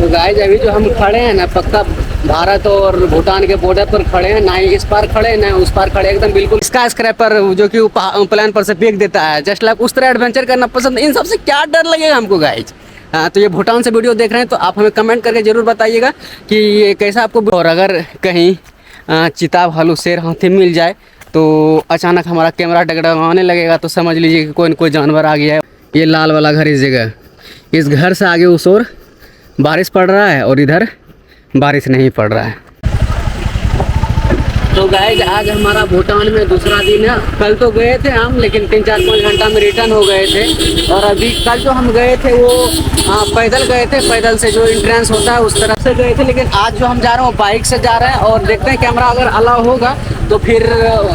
तो गाइस अभी जो हम खड़े हैं ना, पक्का भारत और भूटान के बॉर्डर पर खड़े हैं। ना ही इस पार खड़े हैं ना उस पार खड़े, एकदम बिल्कुल स्काई स्क्रैपर जो कि प्लान पर से फेंक देता है। जस्ट लाइक उस तरह एडवेंचर करना पसंद। इन सबसे क्या डर लगेगा हमको गाइस। हाँ, तो ये भूटान से वीडियो देख रहे हैं तो आप हमें कमेंट करके ज़रूर बताइएगा कि ये कैसा आपको। और अगर कहीं चीता भालू शेर हाथी मिल जाए तो अचानक हमारा कैमरा डगडगाने लगेगा तो समझ लीजिए कि कोई न कोई जानवर आ गया है। ये लाल वाला घर इस जगह, इस घर से आगे उस ओर बारिश पड़ रहा है और इधर बारिश नहीं पड़ रहा है। तो गाइस आज हमारा भूटान में दूसरा दिन है। कल तो गए थे हम, लेकिन 3-4-5 घंटा में रिटर्न हो गए थे। और अभी कल जो हम गए थे वो पैदल गए थे, पैदल से जो एंट्रेंस होता है उस तरफ से गए थे। लेकिन आज जो हम जा रहे हैं वो बाइक से जा रहे हैं। और देखते हैं कैमरा अगर अलाउ होगा तो फिर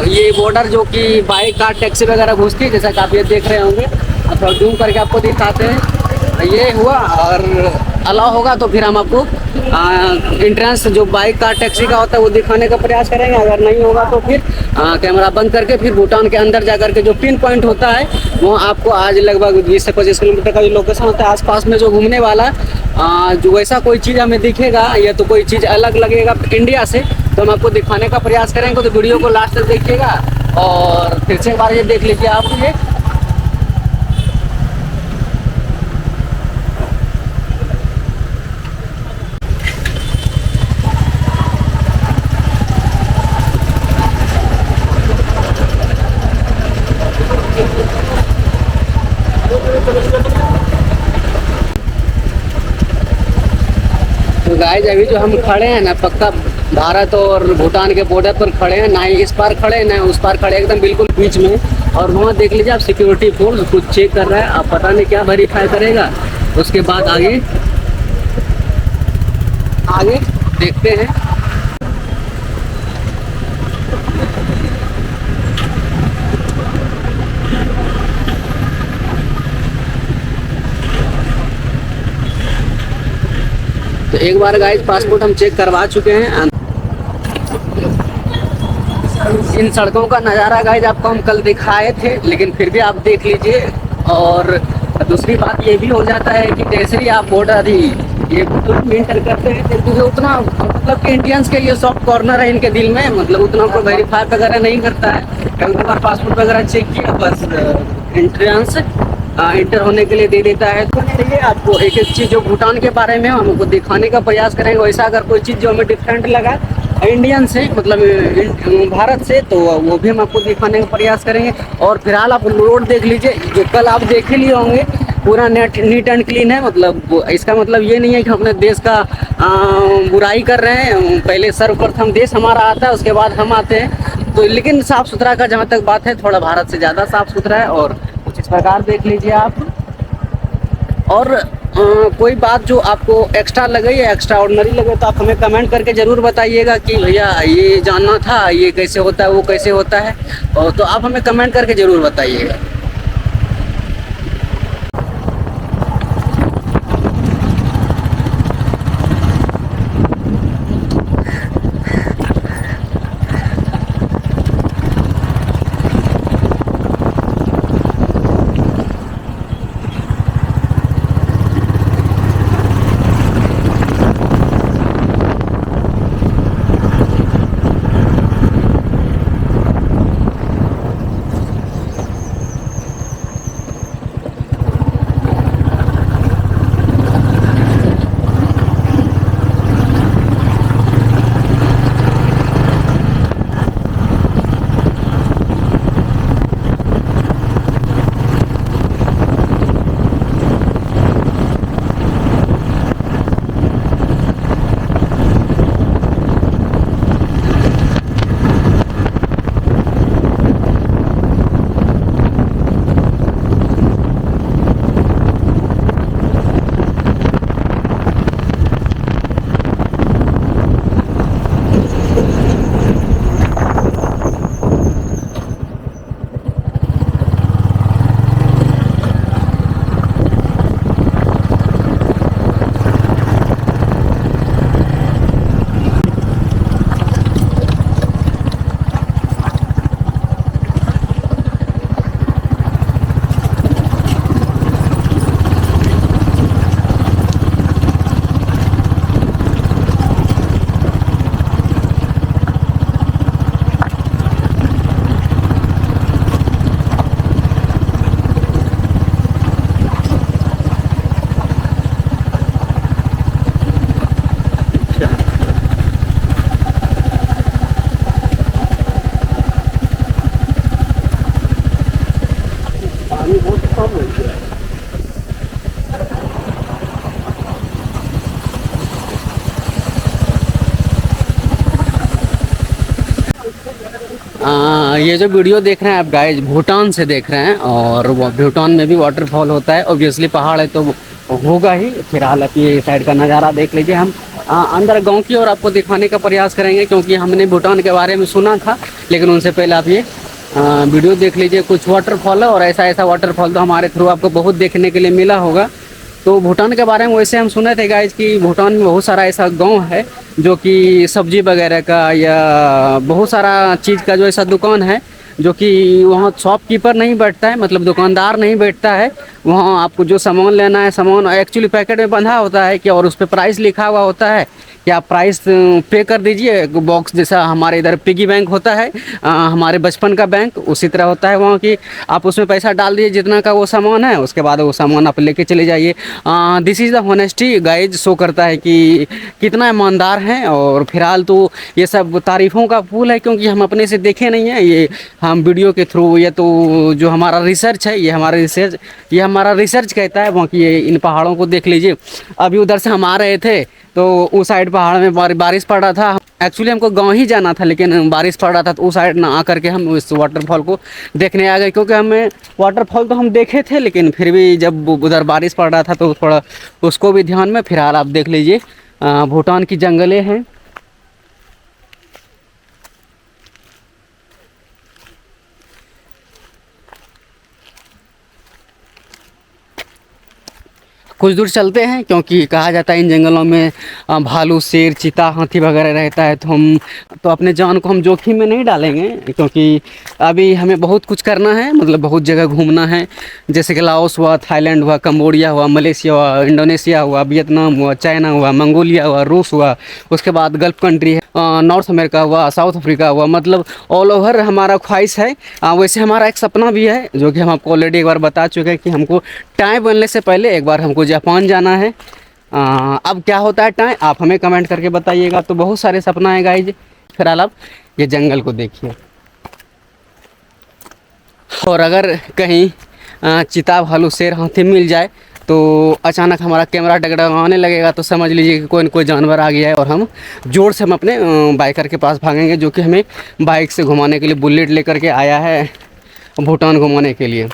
ये बॉर्डर जो कि बाइक कार टैक्सी वगैरह घुसती है, जैसा कि आप ये देख रहे होंगे। अब थोड़ा जूम करके आपको दिखाते हैं। ये हुआ, और अलाउ होगा तो फिर हम आपको इंट्रेंस जो बाइक का टैक्सी का होता है वो दिखाने का प्रयास करेंगे। अगर नहीं होगा तो फिर कैमरा बंद करके फिर भूटान के अंदर जा करके जो पिन पॉइंट होता है वो आपको आज लगभग 20 से 25 किलोमीटर का जो लोकेशन होता है आसपास में जो घूमने वाला जो वैसा कोई चीज़ हमें दिखेगा या तो कोई चीज़ अलग लगेगा इंडिया से तो हम आपको दिखाने का प्रयास करेंगे। तो वीडियो को लास्ट तक देखिएगा और फिर से एक बार ये देख लीजिए आप ये। तो गाइस अभी जो हम खड़े हैं ना, पक्का भारत और भूटान के बॉर्डर पर खड़े हैं। ना ही इस पार खड़े हैं ना उस पार खड़े, एकदम बिल्कुल बीच में। और वहाँ देख लीजिए आप, सिक्योरिटी फोर्स कुछ चेक कर रहा है। आप पता नहीं क्या वेरीफाई करेगा। उसके बाद आगे आगे देखते हैं। तो एक बार गाइस पासपोर्ट हम चेक करवा चुके हैं। इन सड़कों का नज़ारा गाइस आपको हम कल दिखाए थे, लेकिन फिर भी आप देख लीजिए। और दूसरी बात ये भी हो जाता है कि जैसे ही आप बॉर्डर ही ये इंटर करते हैं तो उतना मतलब कि इंडियंस के लिए सॉफ्ट कॉर्नर है इनके दिल में। मतलब उतना कोई वेरीफाई वगैरह नहीं करता है। कल बार पासपोर्ट वगैरह चेक किया, बस एंट्रेंस इंटर होने के लिए दे देता है। तो चलिए आपको एक एक चीज़ जो भूटान के बारे में हमको दिखाने का प्रयास करेंगे। वैसा अगर कोई चीज़ जो हमें डिफरेंट लगा इंडियन से, मतलब भारत से, तो वो भी हम आपको दिखाने का प्रयास करेंगे। और फिलहाल आप रोड देख लीजिए, जो कल आप देख ही लिए होंगे, पूरा नीट एंड क्लीन है। मतलब इसका मतलब ये नहीं है कि हम अपने देश का बुराई कर रहे हैं। पहले सर्वप्रथम देश हमारा आता है, उसके बाद हम आते हैं। तो लेकिन साफ़ सुथरा का जहाँ तक बात है, थोड़ा भारत से ज़्यादा साफ़ सुथरा है। और कुछ इस प्रकार देख लीजिए आप। और कोई बात जो आपको एक्स्ट्रा लगे या एक्स्ट्रा ऑर्डिनरी लगे तो आप हमें कमेंट करके ज़रूर बताइएगा कि भैया ये जानना था, ये कैसे होता है, वो कैसे होता है। और तो आप हमें कमेंट करके ज़रूर बताइएगा। ये जो वीडियो देख रहे हैं आप गाइज भूटान से देख रहे हैं, और वो भूटान में भी वाटरफॉल होता है। ऑब्वियसली पहाड़ है तो होगा ही। फिलहाल आप ये साइड का नज़ारा देख लीजिए। हम अंदर गांव की ओर आपको दिखाने का प्रयास करेंगे, क्योंकि हमने भूटान के बारे में सुना था, लेकिन उनसे पहले आप ये वीडियो देख लीजिए। कुछ वाटरफॉल है, और ऐसा ऐसा वाटरफॉल तो हमारे थ्रू आपको बहुत देखने के लिए मिला होगा। तो भूटान के बारे में वैसे हम सुने थे गाइज कि भूटान में बहुत सारा ऐसा गांव है जो कि सब्जी वगैरह का या बहुत सारा चीज़ का जो ऐसा दुकान है, जो कि वहाँ शॉपकीपर नहीं बैठता है, मतलब दुकानदार नहीं बैठता है। वहाँ आपको जो सामान लेना है, सामान एक्चुअली पैकेट में बंधा होता है कि, और उस पर प्राइस लिखा हुआ होता है कि आप प्राइस पे कर दीजिए। बॉक्स जैसा हमारे इधर पिगी बैंक होता है, हमारे बचपन का बैंक, उसी तरह होता है वहाँ की। आप उसमें पैसा डाल दीजिए जितना का वो सामान है, उसके बाद वो सामान आप लेके चले जाइए। This is the honesty guys, show करता है कि कितना ईमानदार हैं। और फिलहाल तो ये सब तारीफ़ों का फूल है, क्योंकि हम अपने से देखे नहीं हैं, ये हम वीडियो के थ्रू, ये तो जो हमारा रिसर्च है, ये हमारा रिसर्च कहता है। वहाँ की इन पहाड़ों को देख लीजिए। अभी उधर से हम आ रहे थे तो उस साइड पहाड़ में बारिश पड़ रहा था। एक्चुअली हमको गांव ही जाना था, लेकिन बारिश पड़ रहा था, तो उस साइड ना आकर के हम इस वाटरफॉल को देखने आ गए। क्योंकि हमें वाटरफॉल तो हम देखे थे, लेकिन फिर भी जब उधर बारिश पड़ रहा था तो थोड़ा उसको भी ध्यान में। फिलहाल आप देख लीजिए भूटान की जंगलें हैं। कुछ दूर चलते हैं, क्योंकि कहा जाता है इन जंगलों में भालू, शेर, चीता, हाथी वगैरह रहता है। तो हम तो अपने जान को हम जोखिम में नहीं डालेंगे, क्योंकि अभी हमें बहुत कुछ करना है, मतलब बहुत जगह घूमना है। जैसे कि लाओस हुआ, थाईलैंड हुआ, कंबोडिया हुआ, मलेशिया हुआ, इंडोनेशिया हुआ, वियतनाम हुआ, चाइना हुआ, मंगोलिया हुआ, रूस हुआ, उसके बाद गल्फ कंट्री है, नॉर्थ अमेरिका हुआ, साउथ अफ्रीका हुआ, मतलब ऑल ओवर हमारा ख्वाहिश है। वैसे हमारा एक सपना भी है, जो कि हम आपको ऑलरेडी एक बार बता चुके हैं कि हमको टाइम बनने से पहले एक बार हमको जापान जाना है। अब क्या होता है टाइम, आप हमें कमेंट करके बताइएगा। तो बहुत सारे सपना है गाइज। फिलहाल आप ये जंगल को देखिए, और अगर कहीं चीता, भालू, शेर, हाथी मिल जाए तो अचानक हमारा कैमरा डगडगाने लगेगा, तो समझ लीजिए कि कोई न कोई जानवर आ गया है, और हम जोर से हम अपने बाइकर के पास भागेंगे, जो कि हमें बाइक से घुमाने के लिए बुलेट लेकर के आया है भूटान घुमाने के लिए।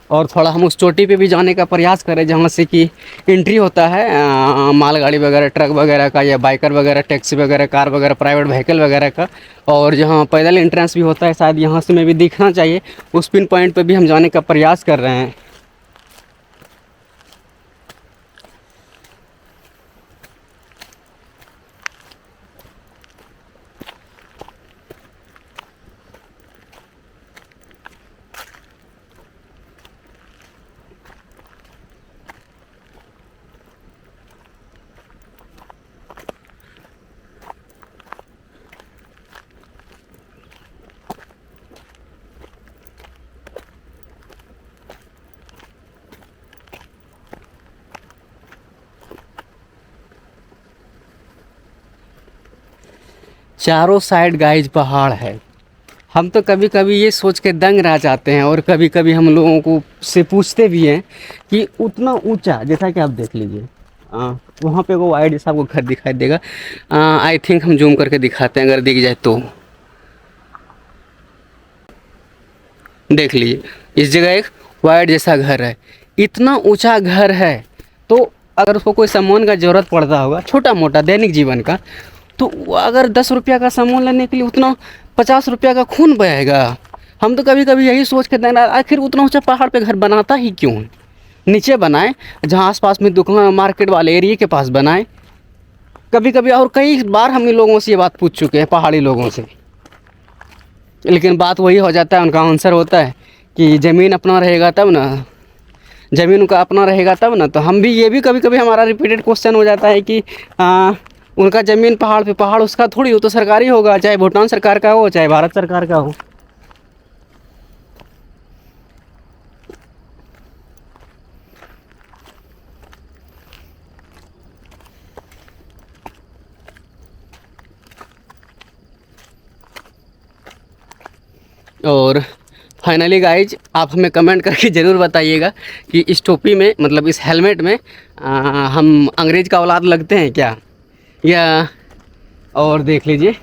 और थोड़ा हम उस चोटी पे भी जाने का प्रयास करें, जहाँ से कि एंट्री होता है मालगाड़ी वगैरह, ट्रक वगैरह का, या बाइकर वगैरह, टैक्सी वगैरह, कार वगैरह, प्राइवेट व्हीकल वगैरह का। और जहाँ पैदल एंट्रेंस भी होता है, शायद यहाँ से में भी दिखना चाहिए। उस पिन पॉइंट पे भी हम जाने का प्रयास कर रहे हैं। चारों साइड गाइज पहाड़ है। हम तो कभी कभी ये सोच के दंग रह जाते हैं, और कभी कभी हम लोगों को से पूछते भी हैं कि उतना ऊंचा, जैसा कि आप देख लीजिए वहाँ पे वो वाइड जैसा आपको घर दिखाई देगा। आई थिंक हम जूम करके दिखाते हैं, अगर दिख जाए तो देख लीजिए। इस जगह एक वाइड जैसा घर है, इतना ऊंचा घर है। तो अगर उसको कोई सामान का ज़रूरत पड़ता होगा, छोटा मोटा दैनिक जीवन का, तो अगर 10 रुपया का सामान लेने के लिए उतना 50 रुपया का खून बहेगा। हम तो कभी कभी यही सोच के देना, आखिर उतना ऊंचा पहाड़ पे घर बनाता ही क्यों है? नीचे बनाए, जहाँ आसपास में दुकान मार्केट वाले एरिया के पास बनाए। कभी कभी और कई बार हम इन लोगों से ये बात पूछ चुके हैं, पहाड़ी लोगों से, लेकिन बात वही हो जाता है, उनका आंसर होता है कि ज़मीन अपना रहेगा तब ना, ज़मीन उनका अपना रहेगा तब ना। तो हम भी, ये भी कभी कभी हमारा रिपीटेड क्वेश्चन हो जाता है कि उनका ज़मीन पहाड़ पे, पहाड़ उसका थोड़ी, वो तो सरकारी होगा, चाहे भूटान सरकार का हो, चाहे भारत सरकार का हो। और फाइनली गाइज आप हमें कमेंट करके ज़रूर बताइएगा कि इस टोपी में मतलब इस हेलमेट में हम अंग्रेज़ का औलाद लगते हैं क्या, या और देख लीजिए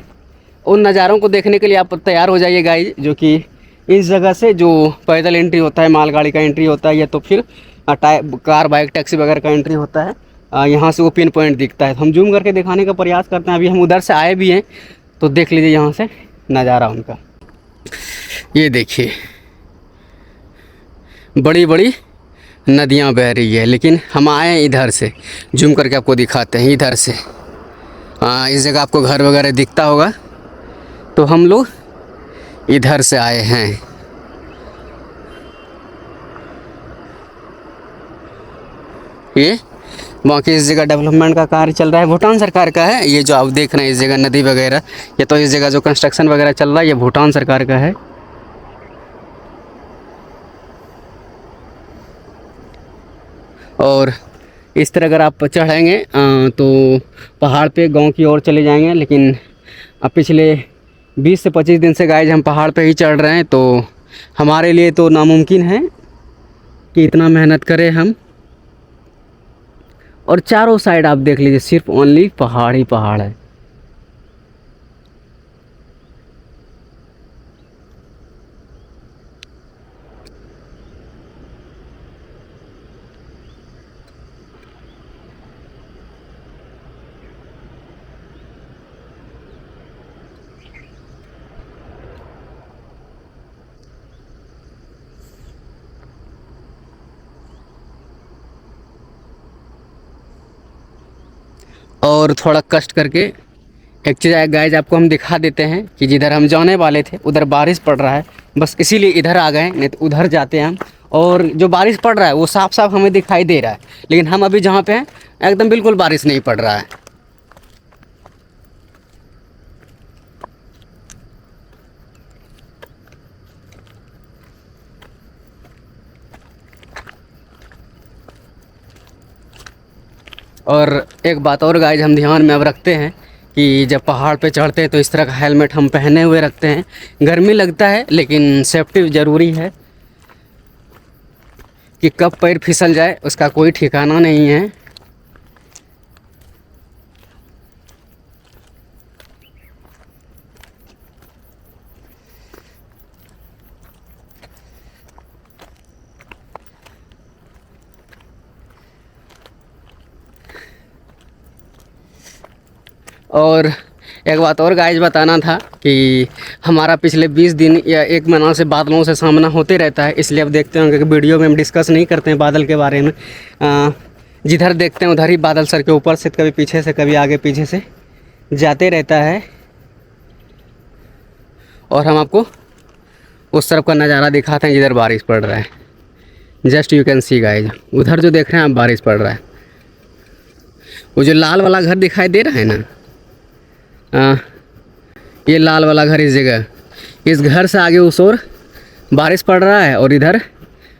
उन नज़ारों को देखने के लिए आप तैयार हो जाइए गाइज, जो कि इस जगह से जो पैदल एंट्री होता है, मालगाड़ी का एंट्री होता है, या तो फिर कार बाइक टैक्सी वगैरह का एंट्री होता है, यहाँ से वो पिन पॉइंट दिखता है। तो हम जूम करके दिखाने का प्रयास करते हैं। अभी हम उधर से आए भी हैं तो देख लीजिए यहाँ से नज़ारा उनका। ये देखिए बड़ी बड़ी नदियाँ बह रही है, लेकिन हम आए इधर से, जूम करके आपको दिखाते हैं इधर से। इस जगह आपको घर वगैरह दिखता होगा, तो हम लोग इधर से आए हैं। ये बाकी इस जगह डेवलपमेंट का कार्य चल रहा है, भूटान सरकार का है। ये जो आप देख रहे हैं इस जगह नदी वगैरह, ये तो इस जगह जो कंस्ट्रक्शन वगैरह चल रहा है ये भूटान सरकार का है। और इस तरह अगर आप चढ़ेंगे तो पहाड़ पे गांव की ओर चले जाएंगे, लेकिन अब पिछले 20 से 25 दिन से गाइस हम पहाड़ पे ही चढ़ रहे हैं, तो हमारे लिए तो नामुमकिन है कि इतना मेहनत करें हम। और चारों साइड आप देख लीजिए सिर्फ ओनली पहाड़ ही पहाड़ है। और थोड़ा कष्ट करके एक चीज़ गाइस आपको हम दिखा देते हैं कि जिधर हम जाने वाले थे उधर बारिश पड़ रहा है, बस इसीलिए इधर आ गए, नहीं तो उधर जाते हैं हम। और जो बारिश पड़ रहा है वो साफ साफ हमें दिखाई दे रहा है, लेकिन हम अभी जहाँ पे हैं एकदम बिल्कुल बारिश नहीं पड़ रहा है। और एक बात और गाइस हम ध्यान में अब रखते हैं कि जब पहाड़ पे चढ़ते हैं तो इस तरह का हेलमेट हम पहने हुए रखते हैं। गर्मी लगता है लेकिन सेफ्टी ज़रूरी है, कि कब पैर फिसल जाए उसका कोई ठिकाना नहीं है। और एक बात और गाइस बताना था कि हमारा पिछले 20 दिन या 1 महीना से बादलों से सामना होते रहता है, इसलिए अब देखते होंगे कि वीडियो में हम डिस्कस नहीं करते हैं बादल के बारे में। जिधर देखते हैं उधर ही बादल सर के ऊपर से कभी पीछे से कभी आगे पीछे से जाते रहता है। और हम आपको उस तरफ का नज़ारा दिखाते हैं जिधर बारिश पड़ रहा है। Just you can see guys, उधर जो देख रहे हैं आप बारिश पड़ रहा है। वो जो लाल वाला घर दिखाई दे रहा है ना, ये लाल वाला घर, इस जगह, इस घर से आगे उस ओर बारिश पड़ रहा है और इधर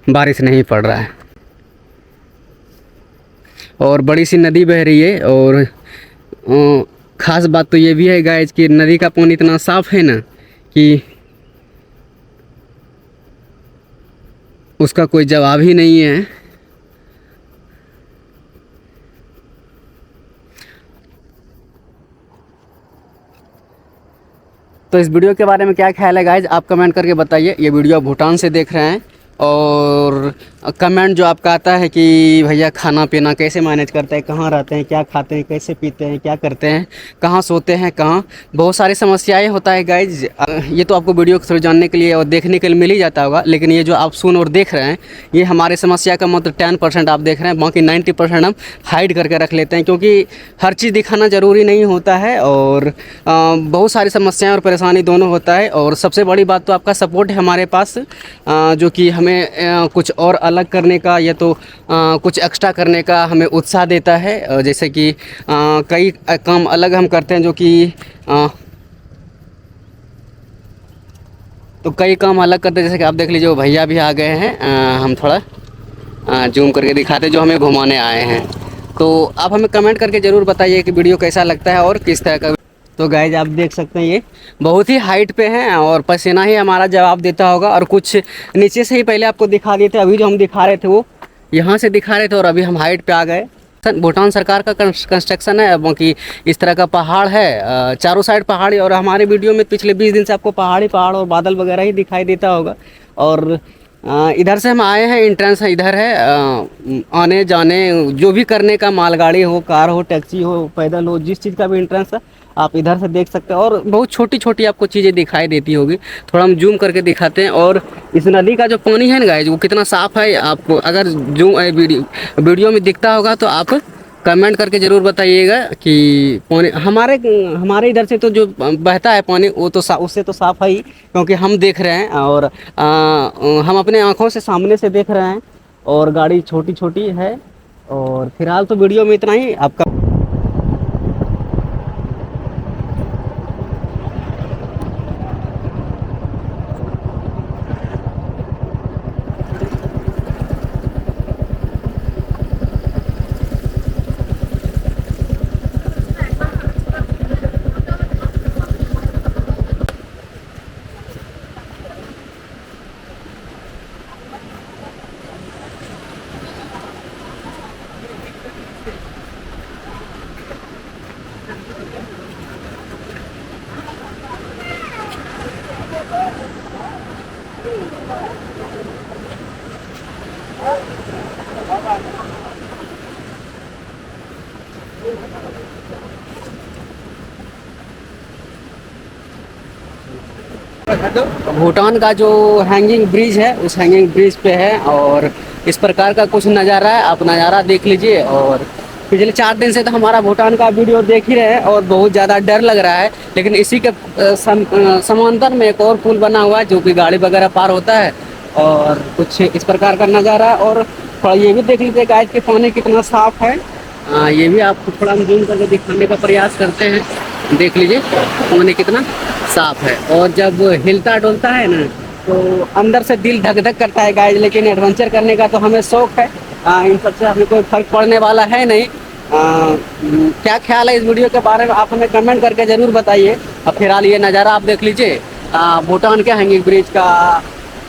बारिश नहीं पड़ रहा है। और बड़ी सी नदी बह रही है। और ख़ास बात तो ये भी है गाइस कि नदी का पानी इतना साफ़ है ना कि उसका कोई जवाब ही नहीं है। तो इस वीडियो के बारे में क्या ख्याल है गाइज, आप कमेंट करके बताइए। ये वीडियो भूटान से देख रहे हैं, और कमेंट जो आपका आता है कि भैया खाना पीना कैसे मैनेज करते हैं, कहाँ रहते हैं, क्या खाते हैं, कैसे पीते हैं, क्या करते हैं, कहाँ सोते हैं, कहाँ, बहुत सारी समस्याएं होता है गाइज। ये तो आपको वीडियो को थोड़ा जानने के लिए और देखने के लिए मिल ही जाता होगा, लेकिन ये जो आप सुन और देख रहे हैं ये हमारे समस्या का मात्र 10% आप देख रहे हैं, बाकी 90% हम हाइड करके रख लेते हैं, क्योंकि हर चीज़ दिखाना ज़रूरी नहीं होता है। और बहुत सारी समस्याएँ और परेशानी दोनों होता है। और सबसे बड़ी बात तो आपका सपोर्ट है हमारे पास, जो कि हमें कुछ और अलग करने का या तो कुछ एक्स्ट्रा करने का हमें उत्साह देता है। जैसे कि कई काम अलग हम करते हैं जो कि तो कई काम अलग करते हैं, जैसे कि आप देख लीजिए वो भैया भी आ गए हैं। हम थोड़ा जूम करके दिखाते जो हमें घुमाने आए हैं। तो आप हमें कमेंट करके ज़रूर बताइए कि वीडियो कैसा लगता है और किस तरह का। तो गाइज आप देख सकते हैं ये बहुत ही हाइट पे है और पसीना ही हमारा जवाब देता होगा। और कुछ नीचे से ही पहले आपको दिखा दिए थे, अभी जो हम दिखा रहे थे वो यहाँ से दिखा रहे थे और अभी हम हाइट पे आ गए। भूटान सरकार का कंस्ट्रक्शन है, बाकी इस तरह का पहाड़ है, चारों साइड पहाड़ी। और हमारे वीडियो में पिछले 20 दिन से आपको पहाड़ी पहाड़ और बादल वगैरह ही दिखाई देता होगा। और इधर से हम आए हैं, एंट्रेंस है इधर है। आने जाने जो भी करने का, मालगाड़ी हो, कार हो, टैक्सी हो, पैदल हो, जिस चीज़ का भी एंट्रेंस है आप इधर से देख सकते हैं। और बहुत छोटी छोटी आपको चीज़ें दिखाई देती होगी। थोड़ा हम जूम करके दिखाते हैं। और इस नदी का जो पानी है ना गाइस, वो कितना साफ़ है, आपको अगर जूम वीडियो में दिखता होगा तो आप कमेंट करके ज़रूर बताइएगा कि पानी हमारे हमारे इधर से तो जो बहता है पानी वो तो उससे तो साफ़ है ही, क्योंकि हम देख रहे हैं और हम अपने आँखों से सामने से देख रहे हैं। और गाड़ी छोटी छोटी है। और फिलहाल तो वीडियो में इतना ही। आपका भूटान का जो हैंगिंग ब्रिज है उस हैंगिंग ब्रिज पे है और इस प्रकार का कुछ नज़ारा है। आप नज़ारा देख लीजिए। और पिछले 4 दिन से तो हमारा भूटान का वीडियो देख ही रहे हैं और बहुत ज़्यादा डर लग रहा है। लेकिन इसी के समांतर में एक और पुल बना हुआ है जो कि गाड़ी वगैरह पार होता है। और कुछ इस प्रकार का नज़ारा है। और थोड़ा ये भी देख लीजिए गाइस कि पानी कितना साफ है। ये भी आपको थोड़ा हम जूम करके दिखाने का प्रयास करते हैं। देख लीजिए पानी कितना साफ है। और जब हिलता डुलता है ना तो अंदर से दिल धक धक करता है गाइस। लेकिन एडवेंचर करने का तो हमें शौक है, इन सबसे हमें कोई फर्क पड़ने वाला है नहीं। क्या ख्याल है इस वीडियो के बारे में आप हमें कमेंट करके ज़रूर बताइए। अब फिलहाल ये नज़ारा आप देख लीजिए भूटान के हैंगिंग ब्रिज का।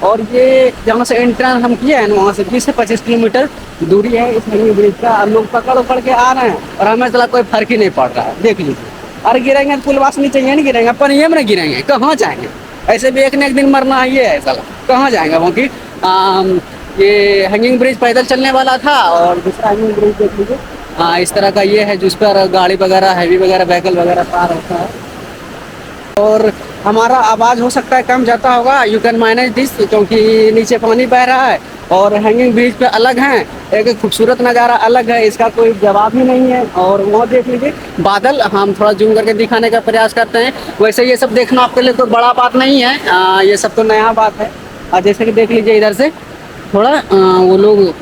और ये जहाँ से एंट्रेंस हम किए हैं ना वहाँ से 20 से 25 किलोमीटर दूरी है इस हैंगिंग ब्रिज का। हम लोग पकड़ उकड़ के आ रहे हैं और हमें चला कोई फर्क ही नहीं पड़ रहा है। देख लीजिए। अरे गिरेंगे तो पुलवा से नीचे नहीं गिरेंगे, अपन ये में गिरेंगे, कहाँ जाएंगे? ऐसे भी एक न एक दिन मरना ही है साला, कहाँ जाएंगे? क्योंकि ये हैंगिंग ब्रिज पैदल चलने वाला था और दूसरा हैंगिंग ब्रिज देख लीजिए इस तरह का ये है जिस पर गाड़ी वगैरह, हैवी वगैरह, व्हीकल वगैरह पार होता है। और हमारा आवाज़ हो सकता है कम जाता होगा, यू कैन मैनेज दिस, क्योंकि नीचे पानी बह रहा है और हैंगिंग ब्रिज पे अलग हैं। एक खूबसूरत नज़ारा अलग है, इसका कोई जवाब ही नहीं है। और वहाँ देख लीजिए बादल, हम थोड़ा जूम करके दिखाने का प्रयास करते हैं। वैसे ये सब देखना आपके लिए कोई बड़ा बात नहीं है, ये सब तो नया बात है। जैसे कि देख लीजिए इधर से थोड़ा वो लोग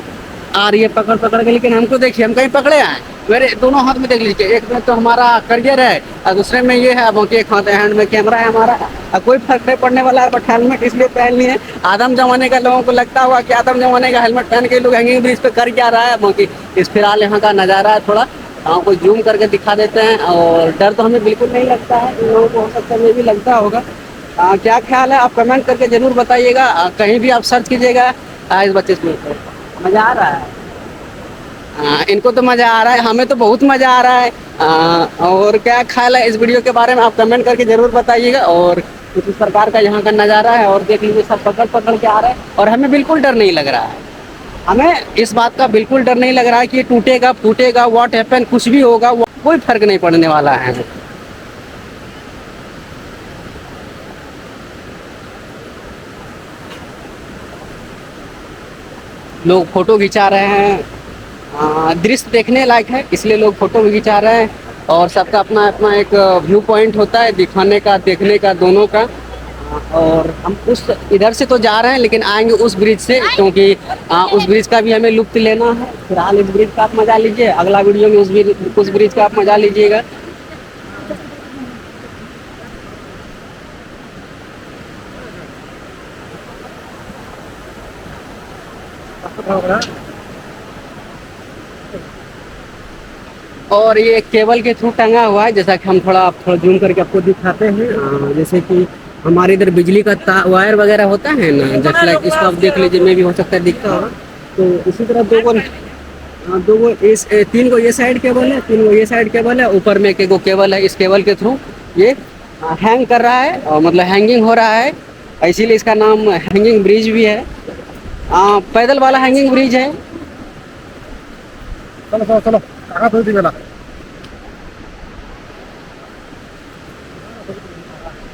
आ रही है पकड़ पकड़ के, लेकिन हमको देखिए हम कहीं पकड़े आए। मेरे दोनों हाथ में देख लीजिए, एक में तो हमारा करियर है और दूसरे में ये है, बाकी एक हाथ हैंड में कैमरा है हमारा। कोई फर्क नहीं पड़ने वाला है। बट हेलमेट इसलिए पहन लिए। आदम जमाने का लोगों को लगता हुआ कि आदम जमाने का हेलमेट पहन के लोग हैंगिंग ब्रिज पे कर क्या रहा है। बाकी इस फिलहाल यहाँ का नज़ारा थोड़ा आपको जूम करके दिखा देते हैं। और डर तो हमें बिल्कुल नहीं लगता है, इन लोगों को हो सकता है ये भी लगता होगा। क्या ख्याल है आप कमेंट करके ज़रूर बताइएगा। कहीं भी आप सर्च कीजिएगा इस बच्चे से मज़ा आ रहा है। इनको तो मज़ा आ रहा है, हमें तो बहुत मज़ा आ रहा है। और क्या ख्याल है इस वीडियो के बारे में आप कमेंट करके ज़रूर बताइएगा। और कुछ इस प्रकार का यहाँ का नज़ारा है और देख लीजिए सब पकड़ पकड़ के आ रहा है और हमें बिल्कुल डर नहीं लग रहा है। हमें इस बात का बिल्कुल डर नहीं लग रहा है कि ये टूटेगा फूटेगा, व्हाट हैपन, कुछ भी होगा, कोई फर्क नहीं पड़ने वाला है। लोग फोटो खिंचा रहे हैं, दृश्य देखने लायक है इसलिए लोग फोटो भी खिंचा रहे हैं। और सबका अपना अपना एक व्यू पॉइंट होता है दिखाने का, देखने का, दोनों का। और हम उस इधर से तो जा रहे हैं लेकिन आएंगे उस ब्रिज से, क्योंकि उस ब्रिज का भी हमें लुत्फ लेना है। फिलहाल इस ब्रिज का आप मजा लीजिए, अगला वीडियो में उस ब्रिज का आप मजा लीजिएगा। और ये केबल के थ्रू टंगा हुआ है, जैसा कि हम थोड़ा जूम करके आपको दिखाते हैं। जैसे कि हमारे इधर बिजली का वायर वगैरह होता है ना, जैसे लाइक इसको आप देख लीजिए, में भी हो सकता है दिखता होगा। तो इसी तरह दो गो इस 3 गो ये साइड केबल है, 3 गो ये साइड केबल है, ऊपर में एक गो केबल है। इस केबल के थ्रू ये हैंग कर रहा है, और मतलब हैंगिंग हो रहा है, इसीलिए इसका नाम हैंगिंग ब्रिज भी है। पैदल वाला हैंगिंग ब्रिज है। चलो चलो चलो काका तो दिवेला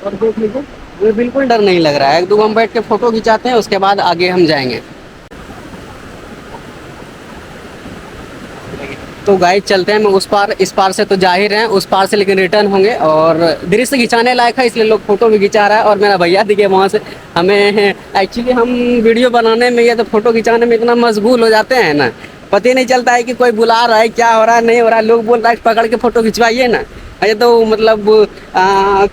और देख लीजिए, मुझे बिल्कुल डर नहीं लग रहा है। 1-2 हम बैठ के फोटो खिंचाते हैं, उसके बाद आगे हम जाएंगे। तो गाइस चलते हैं, मैं उस पार, इस पार से तो जा ही रहे हैं, उस पार से लेकिन रिटर्न होंगे। और दृश्य खिंचाने लायक है, इसलिए लोग फोटो भी खिंचा रहा है। और मेरा भैया दिखे वहाँ से, हमें एक्चुअली हम वीडियो बनाने में या तो फोटो खिंचाने में इतना मशगूल हो जाते हैं ना, पता ही नहीं चलता है कि कोई बुला रहा है, क्या हो रहा है, नहीं हो रहा है। लोग बोल रहा है पकड़ के फोटो खिंचवाइए ना, ये तो मतलब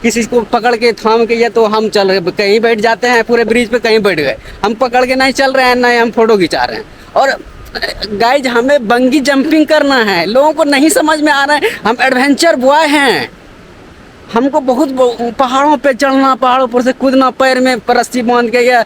किसी को पकड़ के थाम के, या तो हम चल रहे कहीं बैठ जाते हैं, पूरे ब्रिज पे कहीं बैठ गए, हम पकड़ के नहीं चल रहे हैं, ना हम फोटो खिंचा रहे हैं। और गाइज हमें बंगी जंपिंग करना है, लोगों को नहीं समझ में आ रहा है, हम एडवेंचर बॉय हैं, हमको बहुत पहाड़ों पे चढ़ना, पहाड़ों पर से कूदना, पैर में रस्सी बांध के, या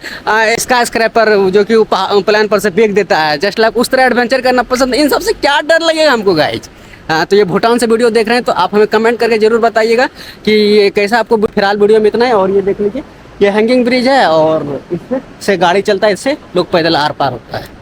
स्काई स्क्रैपर जो कि प्लान पर से फेंक देता है, जस्ट लाइक उस तरह एडवेंचर करना पसंद। इन सबसे क्या डर लगेगा हमको गाइज। तो ये भूटान से वीडियो देख रहे हैं तो आप हमें कमेंट करके जरूर बताइएगा कि ये कैसा आपको फिलहाल वीडियो में इतना है। और ये देख लीजिए, ये हैंगिंग ब्रिज है, और इससे गाड़ी चलता है, इससे लोग पैदल आर पार होता है।